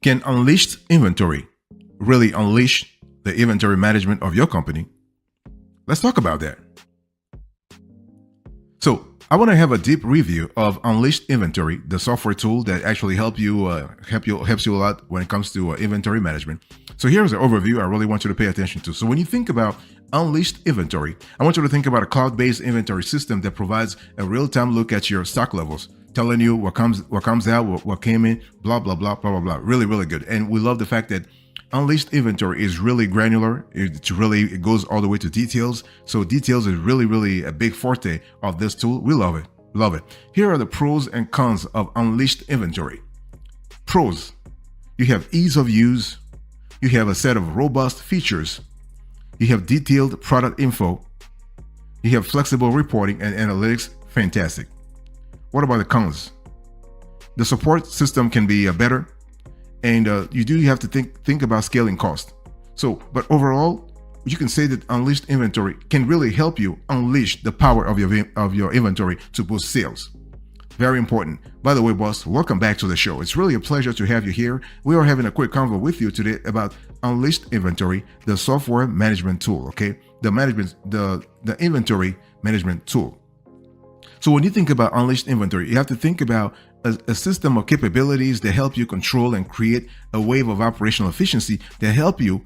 Can unleashed inventory really unleash the inventory management of your company? Let's talk about that. So I want to have a deep review of Unleashed Inventory, the software tool that actually helps you a lot when it comes to inventory management. So here's an overview I really want you to pay attention to. So when you think about Unleashed Inventory, I want you to think about a cloud-based inventory system that provides a real-time look at your stock levels, telling you what comes out, what came in, blah blah blah blah blah blah. Really, really good. And we love the fact that Unleashed Inventory is really granular. It goes all the way to details. So details is really a big forte of this tool. We love it. Love it. Here are the pros and cons of Unleashed Inventory. Pros: you have ease of use. You have a set of robust features. You have detailed product info. You have flexible reporting and analytics. Fantastic. What about the cons? The support system can be better. And you do have to think about scaling cost. So, but overall, you can say that Unleashed Inventory can really help you unleash the power of your inventory to boost sales. Very important. By the way, boss, welcome back to the show. It's really a pleasure to have you here. We are having a quick convo with you today about Unleashed Inventory, the software management tool. Okay, the inventory management tool. So when you think about Unleashed Inventory, you have to think about a system of capabilities that help you control and create a wave of operational efficiency that help you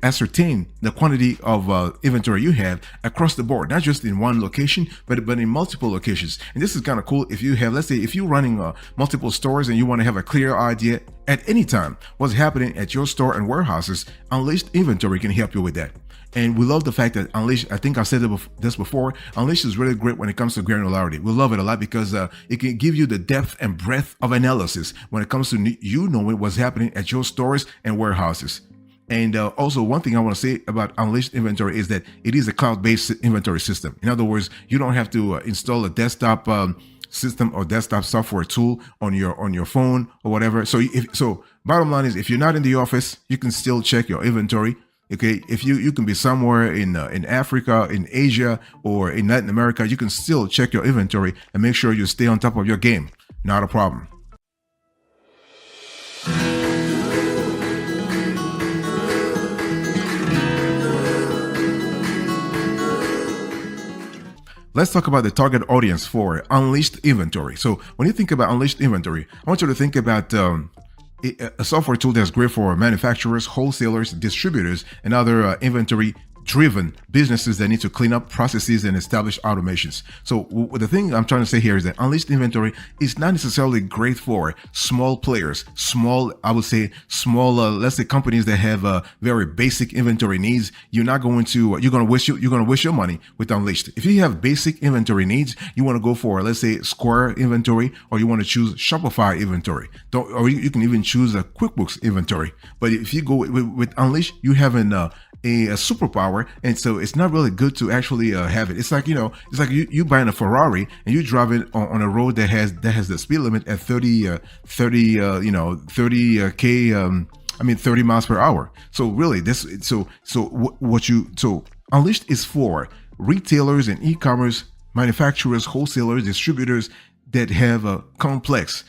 ascertain the quantity of inventory you have across the board, not just in one location, but in multiple locations. And this is kind of cool if you have, let's say, if you're running multiple stores and you want to have a clear idea at any time what's happening at your store and warehouses. Unleashed Inventory can help you with that. And we love the fact that Unleashed, I think I've said this before, Unleashed is really great when it comes to granularity. We love it a lot because it can give you the depth and breadth of analysis when it comes to you knowing what's happening at your stores and warehouses. And also, one thing I want to say about Unleashed Inventory is that it is a cloud-based inventory system. In other words, you don't have to install a desktop system or desktop software tool on your phone or whatever. So bottom line is, if you're not in the office, you can still check your inventory. Okay, if you can be somewhere in Africa, in Asia, or in Latin America, you can still check your inventory and make sure you stay on top of your game. Not a problem. Let's talk about the target audience for Unleashed Inventory. So when you think about Unleashed Inventory, I want you to think about a software tool that's great for manufacturers, wholesalers, distributors, and other inventory-driven businesses that need to clean up processes and establish automations. So the thing I'm trying to say here is that Unleashed Inventory is not necessarily great for small players, let's say companies that have very basic inventory needs. You're going to waste your money with Unleashed. If you have basic inventory needs, you want to go for, let's say, Square inventory, or you want to choose Shopify inventory. Or you can even choose a QuickBooks inventory. But if you go with Unleashed, you have a superpower, and so it's not really good to actually have it. It's like you buying a Ferrari and you drive it on a road that has the speed limit at 30 miles per hour. So really, Unleashed is for retailers and e-commerce manufacturers, wholesalers, distributors that have complex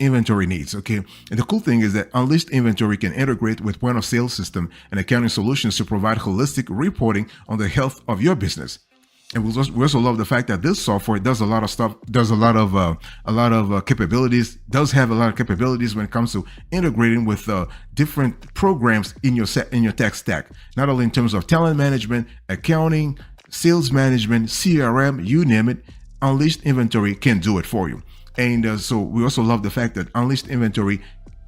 inventory needs. Okay, and the cool thing is that Unleashed Inventory can integrate with point of sale system and accounting solutions to provide holistic reporting on the health of your business. And we also love the fact that this software does a lot of stuff, does a lot of capabilities, does have a lot of capabilities when it comes to integrating with different programs in your tech stack, not only in terms of talent management, accounting, sales management, CRM, you name it. Unleashed Inventory can do it for you. And so we also love the fact that Unleashed Inventory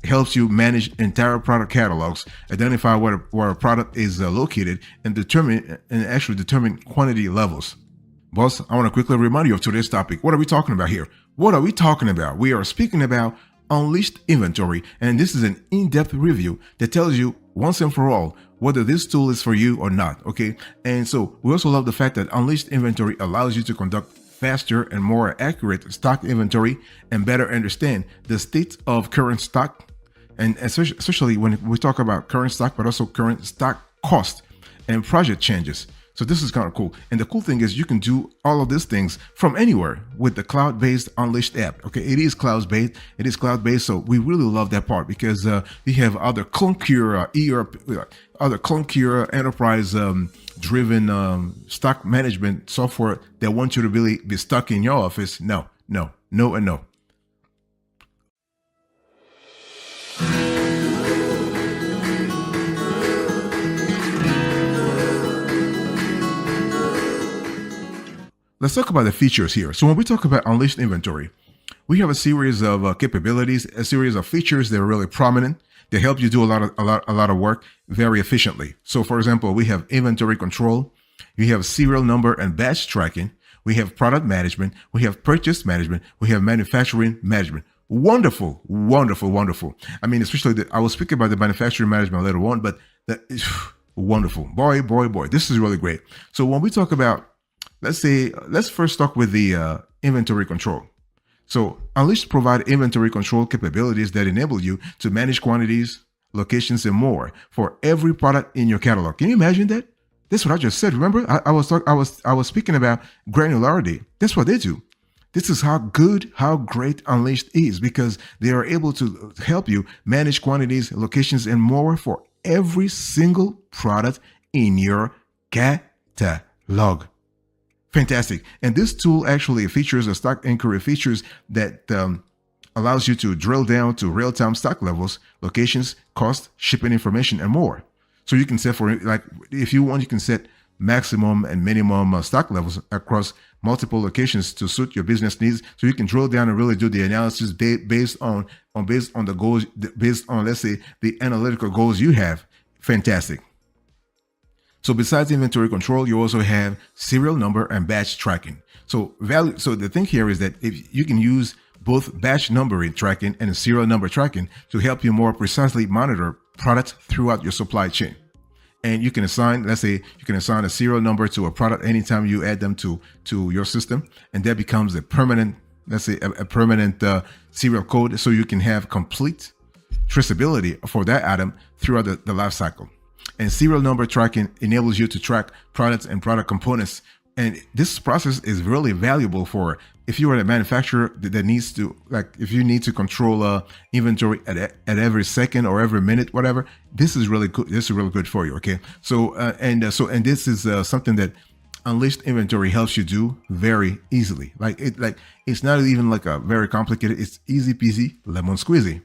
helps you manage entire product catalogs, identify where a product is located, and actually determine quantity levels. Boss, I want to quickly remind you of today's topic. What are we talking about here? What are we talking about? We are speaking about Unleashed Inventory, and this is an in-depth review that tells you once and for all whether this tool is for you or not. Okay, and so we also love the fact that Unleashed Inventory allows you to conduct faster and more accurate stock inventory and better understand the state of current stock, and especially when we talk about current stock, but also current stock cost and project changes. So this is kind of cool. And the cool thing is you can do all of these things from anywhere with the cloud-based Unleashed app. Okay, it is cloud-based. It is cloud-based. So we really love that part because we have other clunkier ERP, other clunkier enterprise driven stock management software that want you to really be stuck in your office. No, no, no, and no. Let's talk about the features here. So when we talk about Unleashed Inventory, we have a series of capabilities, a series of features that are really prominent. They help you do a lot of work very efficiently. So, for example, we have inventory control, we have serial number and batch tracking, we have product management, we have purchase management, we have manufacturing management. Wonderful, wonderful, wonderful. I mean, especially I will speak about the manufacturing management later on, but that is wonderful. Boy, boy, boy, this is really great. So when we talk about, let's first start with the inventory control. So Unleashed provide inventory control capabilities that enable you to manage quantities, locations, and more for every product in your catalog. Can you imagine that? That's what I just said. Remember, I was speaking about granularity. That's what they do. This is how good, how great Unleashed is because they are able to help you manage quantities, locations, and more for every single product in your catalog. Fantastic. And this tool actually features a stock inquiry features that allows you to drill down to real-time stock levels, locations, cost, shipping information, and more. So you can set for, like, if you want, you can set maximum and minimum stock levels across multiple locations to suit your business needs. So you can drill down and really do the analysis based on the goals, based on, let's say, the analytical goals you have. Fantastic. So besides inventory control, you also have serial number and batch tracking. So the thing here is that if you can use both batch numbering tracking and serial number tracking to help you more precisely monitor products throughout your supply chain. And you can assign, let's say, you can assign a serial number to a product anytime you add them to your system, and that becomes a permanent, let's say, a permanent serial code, so you can have complete traceability for that item throughout the life cycle. And serial number tracking enables you to track products and product components. And this process is really valuable for if you are a manufacturer that needs to, like, if you need to control inventory at every second or every minute, whatever. This is really good. This is really good for you. Okay. So and this is something that Unleashed Inventory helps you do very easily. It's not even like a very complicated. It's easy peasy lemon squeezy.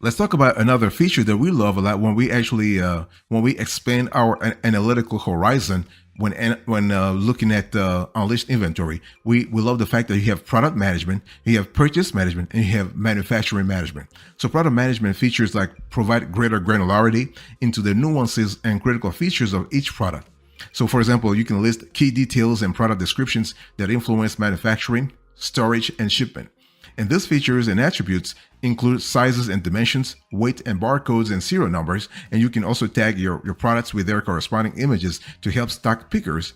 Let's talk about another feature that we love a lot when we actually when we expand our analytical horizon when looking at Unleashed Inventory. We love the fact that you have product management, you have purchase management, and you have manufacturing management. So product management features like provide greater granularity into the nuances and critical features of each product. So for example, you can list key details and product descriptions that influence manufacturing, storage, and shipment. And these features and attributes include sizes and dimensions, weight and barcodes and serial numbers, and you can also tag your products with their corresponding images to help stock pickers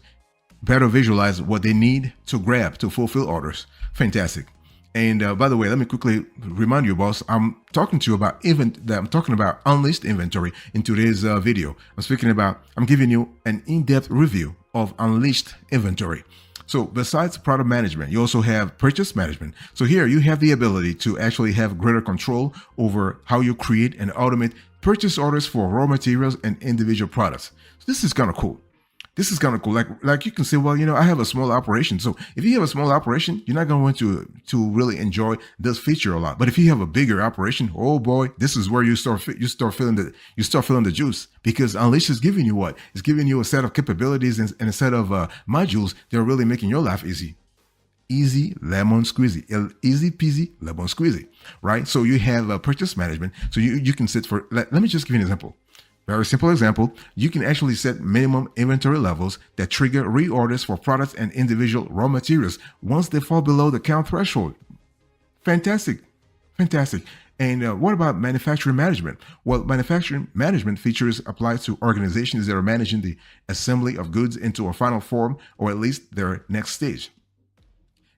better visualize what they need to grab to fulfill orders. Fantastic. And by the way, let me quickly remind you, boss, I'm talking to you about Unleashed Inventory in today's video. I'm giving you an in-depth review of Unleashed Inventory. So besides product management, you also have purchase management. So here you have the ability to actually have greater control over how you create and automate purchase orders for raw materials and individual products. So this is kind of cool. This is kind of cool. Like you can say, well, I have a small operation. So if you have a small operation, you're not going to want to really enjoy this feature a lot. But if you have a bigger operation, oh boy, this is where you start feeling the juice, because Unleash is giving you what? It's giving you a set of capabilities and a set of modules that are really making your life easy. Easy lemon squeezy, easy peasy lemon squeezy, right? So you have purchase management. So you can sit for. Let me just give you an example. Very simple example, you can actually set minimum inventory levels that trigger reorders for products and individual raw materials once they fall below the count threshold. Fantastic. Fantastic. And what about manufacturing management? Well, manufacturing management features apply to organizations that are managing the assembly of goods into a final form, or at least their next stage.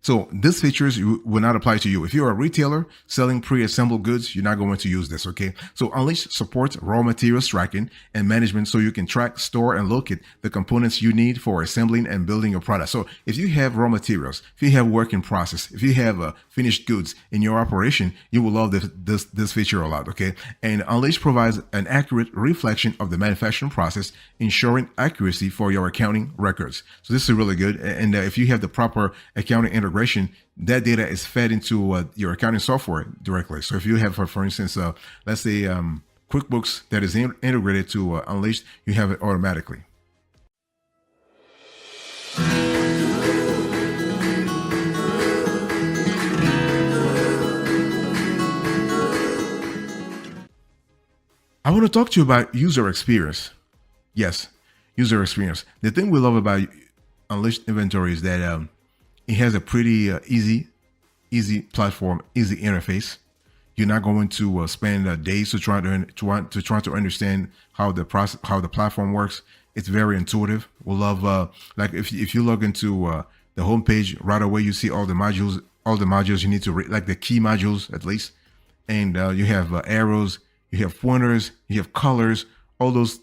So these features will not apply to you. If you're a retailer selling pre-assembled goods, you're not going to use this, okay? So Unleashed supports raw materials tracking and management so you can track, store, and locate the components you need for assembling and building your product. So if you have raw materials, if you have work in process, if you have finished goods in your operation, you will love this feature a lot, okay? And Unleashed provides an accurate reflection of the manufacturing process, ensuring accuracy for your accounting records. So this is really good. And if you have the proper accounting integration, that data is fed into your accounting software directly. So if you have, for instance, let's say QuickBooks that is integrated to Unleashed, you have it automatically. I want to talk to you about user experience. Yes, user experience. The thing we love about Unleashed Inventory is that it has a pretty easy platform, easy interface. You're not going to spend days to try to understand how the platform works. It's very intuitive. We love like if you log into the homepage right away, you see all the modules you need to read, like the key modules at least, and you have arrows, you have pointers, you have colors. All those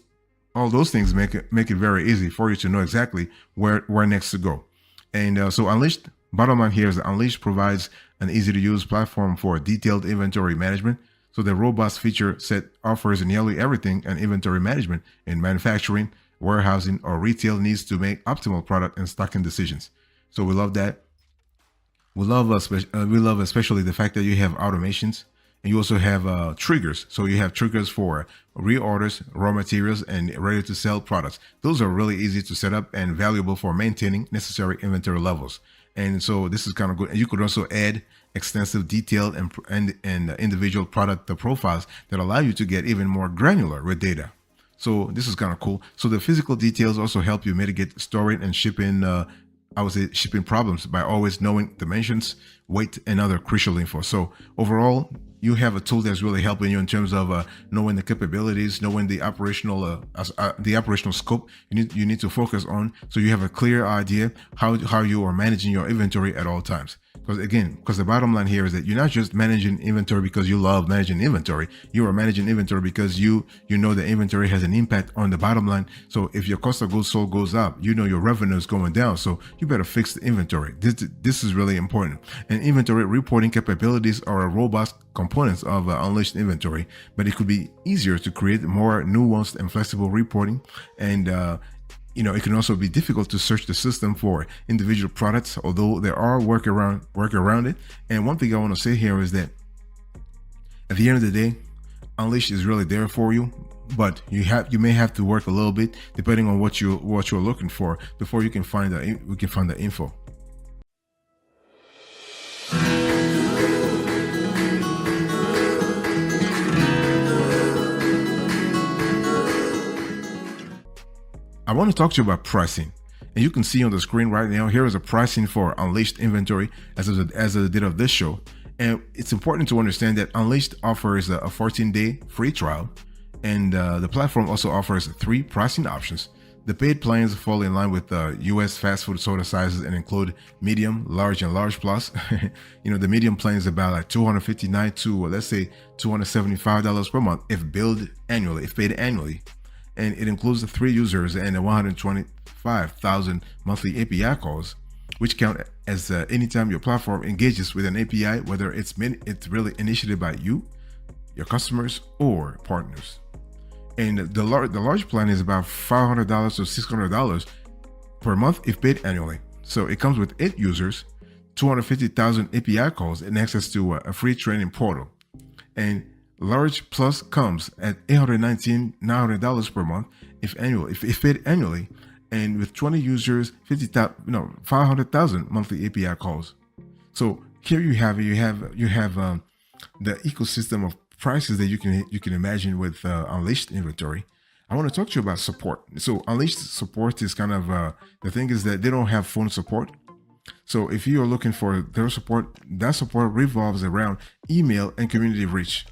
things make it very easy for you to know exactly where next to go. And so Unleashed, bottom line here is that Unleashed provides an easy to use platform for detailed inventory management. So the robust feature set offers nearly everything an inventory management in manufacturing, warehousing, or retail needs to make optimal product and stocking decisions. So we love that. We love especially the fact that you have automations. And you also have triggers. So you have triggers for reorders, raw materials, and ready to sell products. Those are really easy to set up and valuable for maintaining necessary inventory levels. And so this is kind of good. And you could also add extensive detailed and individual product profiles that allow you to get even more granular with data. So this is kind of cool. So the physical details also help you mitigate storing and shipping I would say shipping problems by always knowing dimensions, weight, and other crucial info. So overall, you have a tool that's really helping you in terms of knowing the capabilities, knowing the operational scope you need to focus on, so you have a clear idea how you are managing your inventory at all times. Because the bottom line here is that you're not just managing inventory because you love managing inventory. You are managing inventory because you know the inventory has an impact on the bottom line. So if your cost of goods sold goes up, you know your revenue is going down. So you better fix the inventory. This is really important. And inventory reporting capabilities are a robust components of Unleashed Inventory, but it could be easier to create more nuanced and flexible reporting. And it can also be difficult to search the system for individual products, although there are work around it. And one thing I want to say here is that at the end of the day, Unleashed is really there for you, but you may have to work a little bit depending on what you're looking for before you can find the info. I want to talk to you about pricing. And you can see on the screen right now, here is a pricing for Unleashed Inventory as of the date of this show. And it's important to understand that Unleashed offers a 14-day free trial. And the platform also offers 3 pricing options. The paid plans fall in line with US fast food soda sizes and include medium, large, and large plus. The medium plan is about like $259 to let's say $275 per month if paid annually. And it includes the 3 users and the 125,000 monthly API calls, which count as anytime your platform engages with an API, whether it's really initiated by you, your customers, or partners. And the large plan is about $500 to $600 per month if paid annually. So it comes with 8 users, 250,000 API calls, and access to a free training portal. And Large Plus comes at $819 per month if paid annually, and with 20 users, 500,000 monthly API calls. So here you have the ecosystem of prices that you can imagine with Unleashed Inventory. I want to talk to you about support. So Unleashed support is kind of the thing is that they don't have phone support. So if you are looking for their support, that support revolves around email and community reach.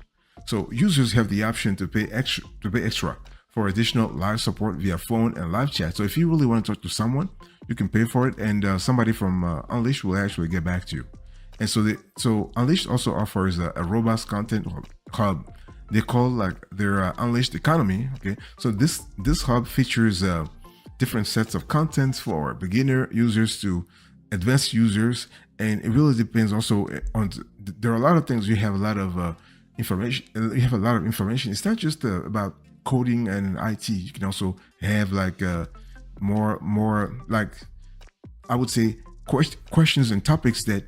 So users have the option to pay extra for additional live support via phone and live chat. So if you really want to talk to someone, you can pay for it, and somebody from Unleashed will actually get back to you. And so Unleashed also offers a robust content hub. They call like their Unleashed Economy. Okay, so this hub features different sets of contents for beginner users to advanced users, and it really depends also on. There are a lot of things. You have a lot of information. You have a lot of information. It's not just about coding and IT. You can also have like more like, I would say, questions and topics that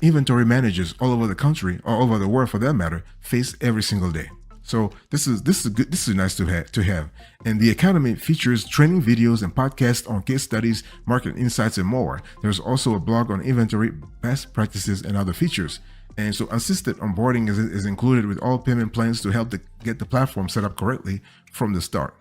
inventory managers all over the country or all over the world, for that matter, face every single day. So this is good. This is nice to have. And the Academy features training videos and podcasts on case studies, market insights, and more. There's also a blog on inventory best practices and other features. And so assisted onboarding is included with all payment plans to help get the platform set up correctly from the start.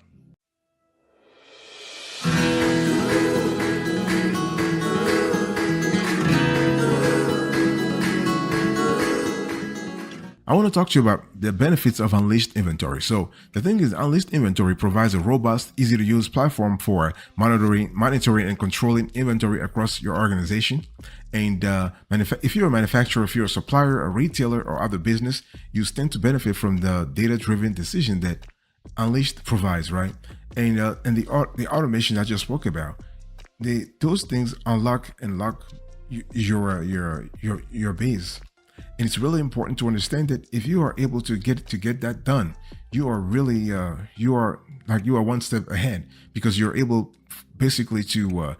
I want to talk to you about the benefits of Unleashed Inventory. So the thing is, Unleashed Inventory provides a robust, easy to use platform for monitoring and controlling inventory across your organization. And if you're a manufacturer, if you're a supplier, a retailer, or other business, you stand to benefit from the data-driven decision that Unleashed provides, right? And the automation I just spoke about, those things unlock and lock your base. And it's really important to understand that if you are able to get that done, you are really you are one step ahead, because you're able basically to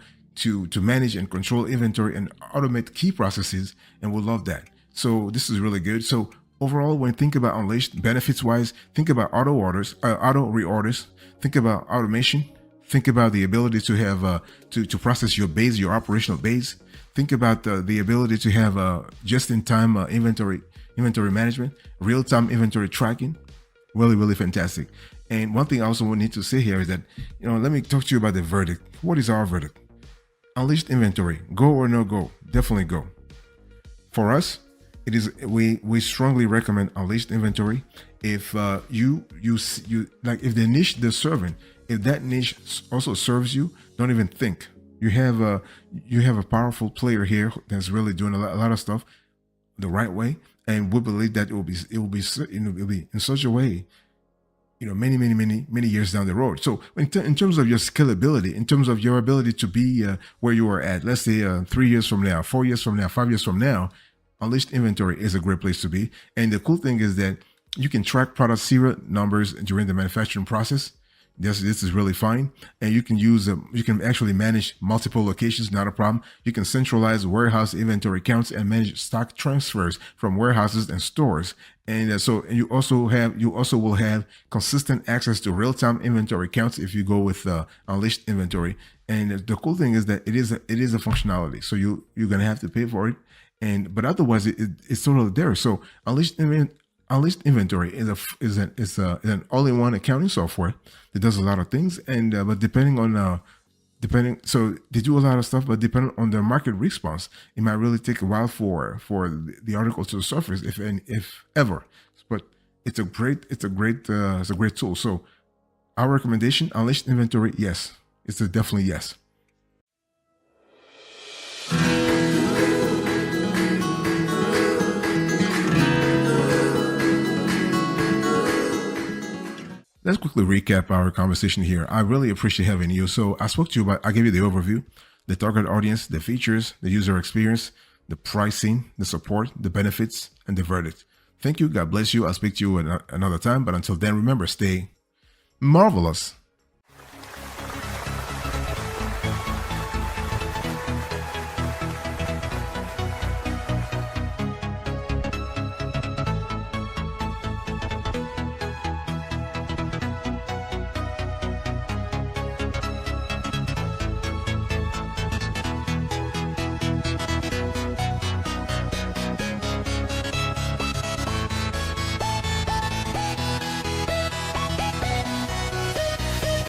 manage and control inventory and automate key processes, and we love that. So this is really good. So overall, when you think about Unleashed benefits wise, think about auto reorders, think about automation, think about the ability to have to process your base, your operational base. Think about the ability to have just-in-time inventory management, real-time inventory tracking. Really, really fantastic. And one thing I also need to say here is that, let me talk to you about the verdict. What is our verdict? Unleashed Inventory, go or no go? Definitely go. For us, it is we strongly recommend Unleashed Inventory. If you like, if the niche they're serving, if that niche also serves you, don't even think. You have a powerful player here that's really doing a lot of stuff the right way, and we believe that it will be in such a way, many years down the road. So in terms of your scalability, in terms of your ability to be where you are at, let's say 3 years from now, 4 years from now, 5 years from now, Unleashed Inventory is a great place to be. And the cool thing is that you can track product serial numbers during the manufacturing process. This is really fine, and you can actually manage multiple locations, not a problem. You can centralize warehouse inventory counts and manage stock transfers from warehouses and stores. And so you also will have consistent access to real-time inventory counts if you go with Unleashed Inventory. And the cool thing is that it is a functionality, so you're gonna have to pay for it, but otherwise it's totally there. So Unleashed Inventory is an all-in-one accounting software that does a lot of things, and but so they do a lot of stuff, but depending on the market response, it might really take a while for the article to surface, if ever. But it's a great tool. So our recommendation: Unleashed Inventory, yes, it's a definitely yes. Let's quickly recap our conversation here. I really appreciate having you. So I gave you the overview, the target audience, the features, the user experience, the pricing, the support, the benefits, and the verdict. Thank you. God bless you. I'll speak to you another time. But until then, remember, stay marvelous.